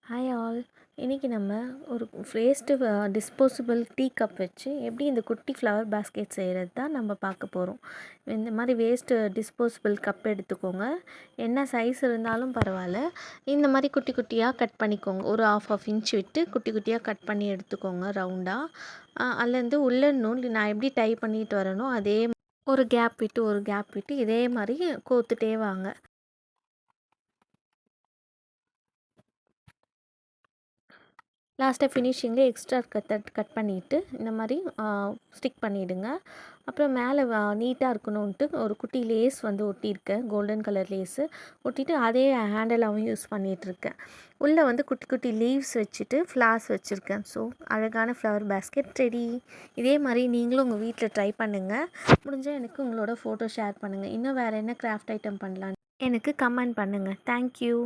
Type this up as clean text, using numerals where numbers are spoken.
Hi all. இன்றைக்கி நம்ம ஒரு வேஸ்ட்டு டிஸ்போசபிள் டீ கப் வச்சு எப்படி இந்த குட்டி ஃப்ளவர் பேஸ்கெட் செய்கிறது தான் நம்ம பார்க்க போகிறோம். இந்த மாதிரி வேஸ்ட்டு டிஸ்போசபிள் கப் எடுத்துக்கோங்க. என்ன சைஸ் இருந்தாலும் பரவாயில்ல. இந்த மாதிரி குட்டி குட்டியாக கட் பண்ணிக்கோங்க. ஒரு ஆஃப் இன்ச் விட்டு குட்டி குட்டியாக கட் பண்ணி எடுத்துக்கோங்க ரவுண்டாக. அதுலேருந்து உல்லன் நூல் நான் எப்படி டை பண்ணிட்டு வரேனோ அதே ஒரு கேப் விட்டு இதே மாதிரி கோத்துட்டே வாங்க. லாஸ்ட்டாக ஃபினிஷிங்கில் எக்ஸ்ட்ரா கட் பண்ணிவிட்டு இந்த மாதிரி ஸ்டிக் பண்ணிவிடுங்க. அப்புறம் மேலே நீட்டாக இருக்கணுன்ட்டு ஒரு குட்டி லேஸ் ஒட்டியிருக்கேன், கோல்டன் கலர் லேஸு ஒட்டிட்டு அதே ஹேண்டலாகவும் யூஸ் பண்ணிகிட்ருக்கேன். உள்ளே குட்டி குட்டி லீவ்ஸ் வச்சுட்டு ஃப்ளார்ஸ் வச்சுருக்கேன். ஸோ அழகான ஃப்ளவர் பேஸ்கெட் ரெடி. இதே மாதிரி நீங்களும் உங்கள் வீட்டில் ட்ரை பண்ணுங்கள். முடிஞ்சால் எனக்கு உங்களோட ஃபோட்டோ ஷேர் பண்ணுங்கள். இன்னும் வேறு என்ன கிராஃப்ட் ஐட்டம் பண்ணலான்னு எனக்கு கமெண்ட் பண்ணுங்கள். தேங்க்யூ.